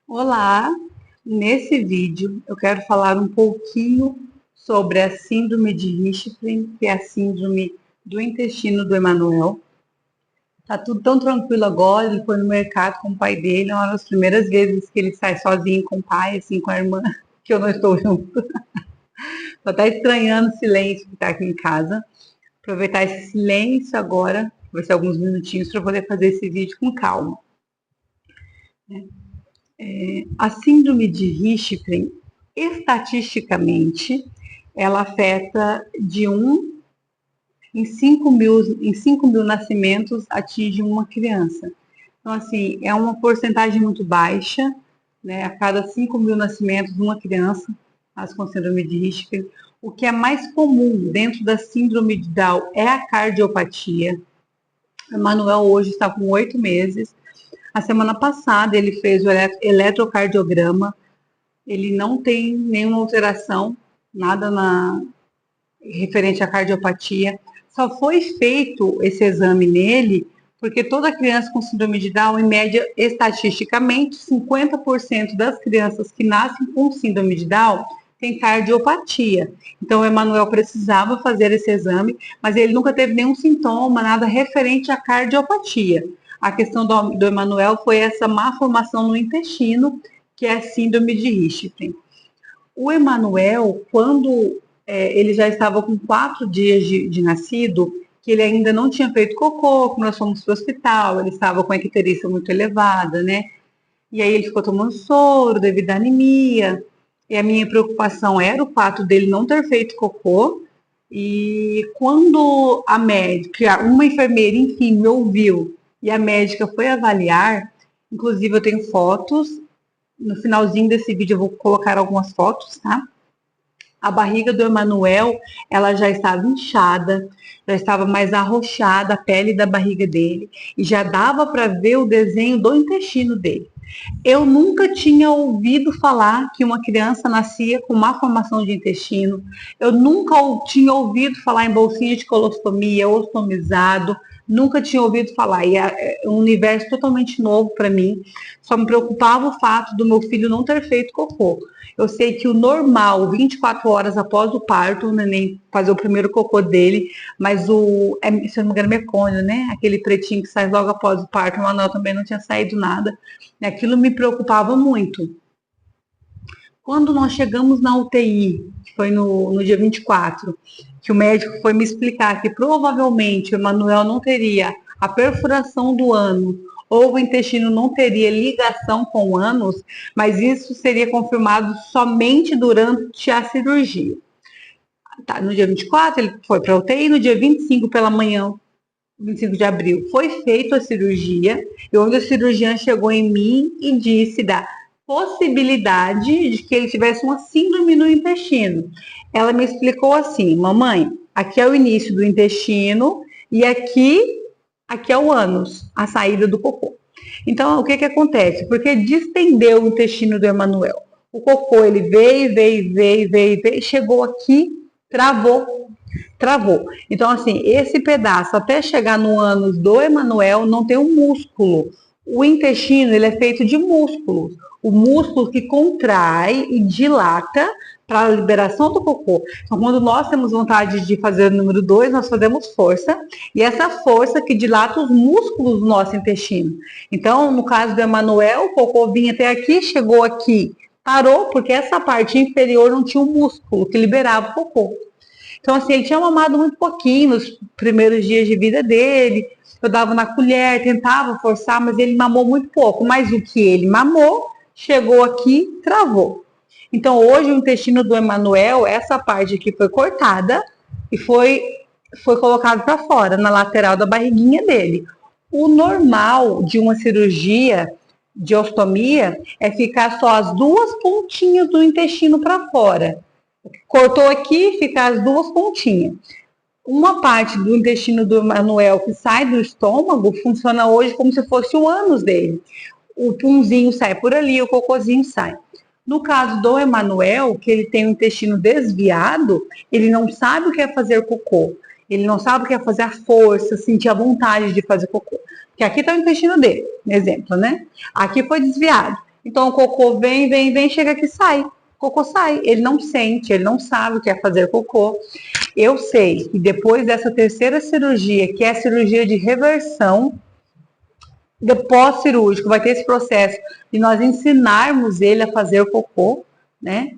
Olá! Nesse vídeo eu quero falar um pouquinho sobre a síndrome de Hirschsprung, que é a síndrome do intestino do Emanuel. Tá tudo tão tranquilo agora, ele foi no mercado com o pai dele, é uma das primeiras vezes que ele sai sozinho com o pai, assim, com a irmã, que eu não estou junto. Tô até estranhando o silêncio que tá aqui em casa. Aproveitar esse silêncio agora, vai ser alguns minutinhos para poder fazer esse vídeo com calma. A síndrome de Hirschsprung, estatisticamente, ela afeta de 1 em 5 mil nascimentos, atinge uma criança. Então, assim, é uma porcentagem muito baixa, né? A cada 5 mil nascimentos, uma criança nasce com síndrome de Hirschsprung. O que é mais comum dentro da síndrome de Down é a cardiopatia. O Emanuel hoje está com 8 meses. A semana passada ele fez o eletrocardiograma, ele não tem nenhuma alteração, nada referente à cardiopatia. Só foi feito esse exame nele porque toda criança com síndrome de Down, em média, estatisticamente, 50% das crianças que nascem com síndrome de Down tem cardiopatia. Então, o Emanuel precisava fazer esse exame, mas ele nunca teve nenhum sintoma, nada referente à cardiopatia. A questão do Emanuel foi essa má formação no intestino, que é a síndrome de Hirschsprung. O Emanuel, quando ele já estava com 4 dias de nascido, que ele ainda não tinha feito cocô, quando nós fomos para o hospital, ele estava com a icterícia muito elevada, né? E aí ele ficou tomando soro devido à anemia. E a minha preocupação era o fato dele não ter feito cocô. E quando a médica, uma enfermeira, enfim, me ouviu e a médica foi avaliar, inclusive eu tenho fotos, no finalzinho desse vídeo eu vou colocar algumas fotos, tá? A barriga do Emanuel, ela já estava inchada, já estava mais arroxada a pele da barriga dele e já dava para ver o desenho do intestino dele. Eu nunca tinha ouvido falar que uma criança nascia com má formação de intestino. Eu nunca tinha ouvido falar em bolsinha de colostomia, ostomizado. Nunca tinha ouvido falar. E é um universo totalmente novo para mim. Só me preocupava o fato do meu filho não ter feito cocô. Eu sei que o normal, 24 horas após o parto, o neném fazer o primeiro cocô dele, mas se eu não me engano, mecônio, né? Aquele pretinho que sai logo após o parto, o Manuel também não tinha saído nada. Aquilo me preocupava muito. Quando nós chegamos na UTI, que foi no dia 24, que o médico foi me explicar que provavelmente o Emanuel não teria a perfuração do ânus ou o intestino não teria ligação com o ânus, mas isso seria confirmado somente durante a cirurgia. Tá, no dia 24 ele foi para a UTI, no dia 25 pela manhã, 25 de abril, foi feita a cirurgia, e onde a cirurgiã chegou em mim e disse da possibilidade de que ele tivesse uma síndrome no intestino. Ela me explicou assim: mamãe, aqui é o início do intestino e aqui é o ânus, a saída do cocô. Então, o que acontece? Porque distendeu o intestino do Emanuel. O cocô, ele veio, chegou aqui, travou. Então, assim, esse pedaço até chegar no ânus do Emanuel não tem um músculo. O intestino, ele é feito de músculos. O músculo que contrai e dilata para a liberação do cocô. Então, quando nós temos vontade de fazer o número 2, nós fazemos força, e essa força que dilata os músculos do nosso intestino. Então, no caso do Emanuel, o cocô vinha até aqui, chegou aqui, parou, porque essa parte inferior não tinha um músculo que liberava o cocô. Então, assim, ele tinha mamado muito pouquinho nos primeiros dias de vida dele. Eu dava na colher, tentava forçar, mas ele mamou muito pouco. Mas o que ele mamou, chegou aqui, travou. Então, hoje, o intestino do Emanuel, essa parte aqui foi cortada e foi colocado para fora, na lateral da barriguinha dele. O normal de uma cirurgia de ostomia é ficar só as 2 pontinhas do intestino para fora. Cortou aqui, fica as 2 pontinhas. Uma parte do intestino do Emanuel que sai do estômago funciona hoje como se fosse o ânus dele. O punzinho sai por ali, o cocôzinho sai. No caso do Emanuel, que ele tem o intestino desviado, ele não sabe o que é fazer cocô. Ele não sabe o que é fazer a força, sentir a vontade de fazer cocô. Porque aqui está o intestino dele, exemplo, né? Aqui foi desviado. Então o cocô vem, vem, vem, chega que sai. O cocô sai. Ele não sente, ele não sabe o que é fazer cocô. Eu sei que depois dessa terceira cirurgia, que é a cirurgia de reversão, depois cirúrgico, vai ter esse processo de nós ensinarmos ele a fazer o cocô, né?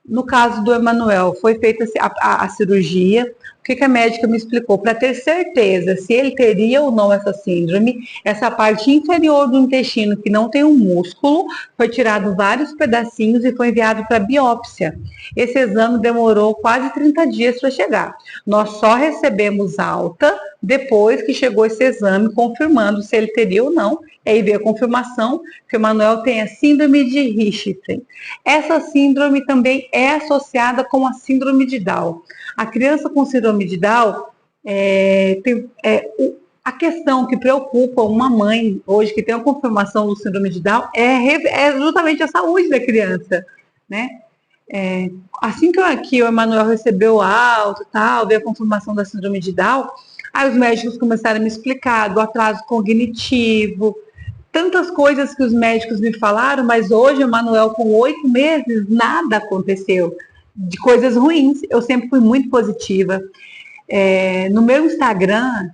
No caso do Emanuel, foi feita a cirurgia. O que a médica me explicou? Para ter certeza se ele teria ou não essa síndrome, essa parte inferior do intestino, que não tem um músculo, foi tirado vários pedacinhos e foi enviado para biópsia. Esse exame demorou quase 30 dias para chegar. Nós só recebemos alta depois que chegou esse exame confirmando se ele teria ou não. E aí veio a confirmação que o Emanuel tem a síndrome de Richter's. Essa síndrome também é associada com a síndrome de Down. A criança com síndrome de Down a questão que preocupa uma mãe hoje que tem a confirmação do síndrome de Down é justamente a saúde da criança, né? Assim que o Emanuel recebeu alta, tal, veio a confirmação da síndrome de Down, aí os médicos começaram a me explicar do atraso cognitivo, tantas coisas que os médicos me falaram, mas hoje o Emanuel, com 8 meses, nada aconteceu de coisas ruins. Eu sempre fui muito positiva. No meu Instagram,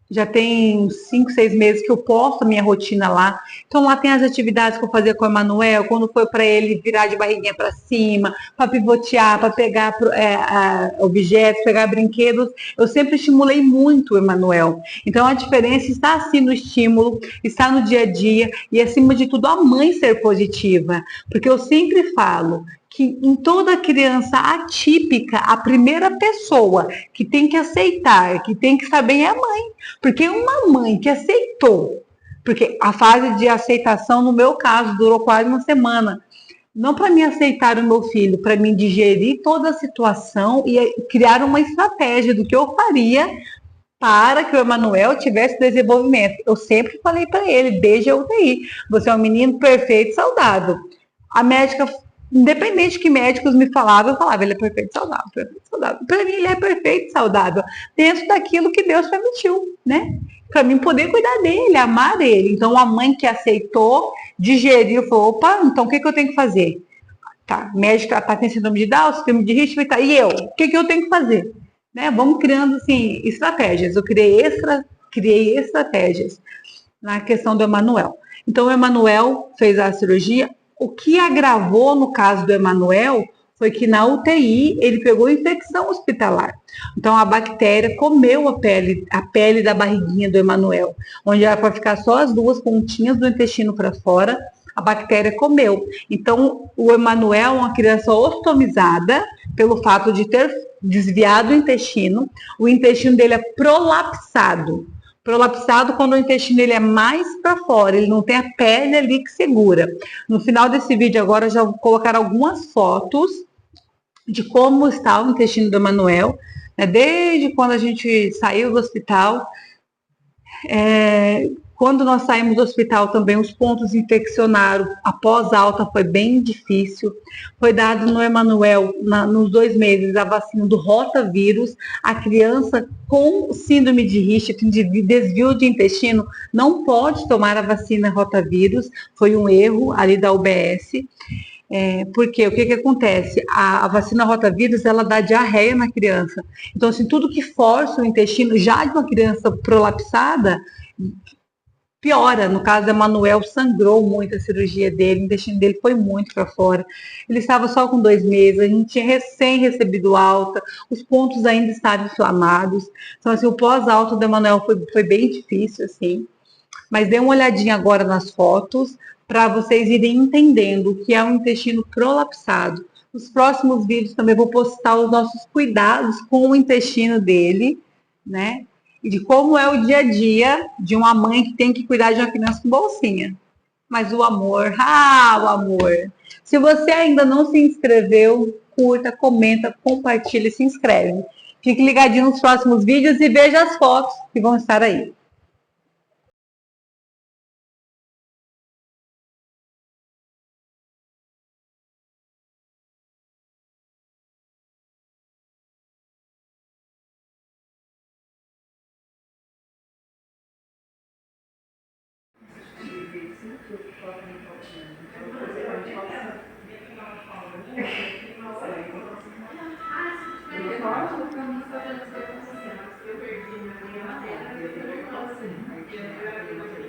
já tem uns 5, 6 meses que eu posto a minha rotina lá. Então lá tem as atividades que eu fazia com o Emanuel, quando foi para ele virar de barriguinha para cima, para pivotear, para pegar objetos, pegar brinquedos. Eu sempre estimulei muito o Emanuel. Então a diferença está assim no estímulo, está no dia a dia e acima de tudo a mãe ser positiva. Porque eu sempre falo que em toda criança atípica, a primeira pessoa que tem que aceitar, que tem que saber é a mãe. Porque uma mãe que aceitou, porque a fase de aceitação, no meu caso, durou quase uma semana. Não para mim aceitar o meu filho, para mim digerir toda a situação e criar uma estratégia do que eu faria para que o Emanuel tivesse desenvolvimento. Eu sempre falei para ele, desde a UTI, você é um menino perfeito e saudável. A médica, independente que médicos me falavam, eu falava, ele é perfeito e saudável, perfeito e saudável. Para mim, ele é perfeito e saudável, dentro daquilo que Deus permitiu, né? Para mim poder cuidar dele, amar ele. Então, a mãe que aceitou, digeriu, falou, opa, então o que eu tenho que fazer? Tá, médica tá com síndrome de Down, síndrome de Richter's, tá, e eu? O que eu tenho que fazer? Né? Vamos criando, assim, estratégias. Eu criei estratégias na questão do Emanuel. Então, o Emanuel fez a cirurgia. O que agravou no caso do Emanuel foi que na UTI ele pegou infecção hospitalar. Então, a bactéria comeu a pele da barriguinha do Emanuel, onde era para ficar só as duas pontinhas do intestino para fora, a bactéria comeu. Então, o Emanuel é uma criança ostomizada pelo fato de ter desviado o intestino dele é prolapsado. Prolapsado quando o intestino ele é mais para fora, ele não tem a pele ali que segura. No final desse vídeo agora eu já vou colocar algumas fotos de como está o intestino do Emanuel, né, desde quando a gente saiu do hospital. Quando nós saímos do hospital também, os pontos infeccionaram. Após alta foi bem difícil. Foi dado no Emanuel, nos 2 meses, a vacina do rotavírus. A criança com síndrome de Richter's, de desvio de intestino, não pode tomar a vacina rotavírus. Foi um erro ali da UBS. Porque o que acontece? A vacina rotavírus, ela dá diarreia na criança. Então, assim, tudo que força o intestino, já de uma criança prolapsada, piora. No caso do Emanuel, sangrou muito a cirurgia dele, o intestino dele foi muito para fora. Ele estava só com 2 meses, a gente tinha recém recebido alta, os pontos ainda estavam inflamados. Então, assim, o pós-alta do Emanuel foi bem difícil, assim. Mas dê uma olhadinha agora nas fotos para vocês irem entendendo o que é um intestino prolapsado. Nos próximos vídeos também vou postar os nossos cuidados com o intestino dele, né? E de como é o dia a dia de uma mãe que tem que cuidar de uma criança com bolsinha. Mas o amor, o amor. Se você ainda não se inscreveu, curta, comenta, compartilha e se inscreve. Fique ligadinho nos próximos vídeos e veja as fotos que vão estar aí. sentiu que coloca no copinho. Então, você pode colocar. Ele corta o caminho para você. Eu perdi minha matéria, eu tenho que assim. Aí tinha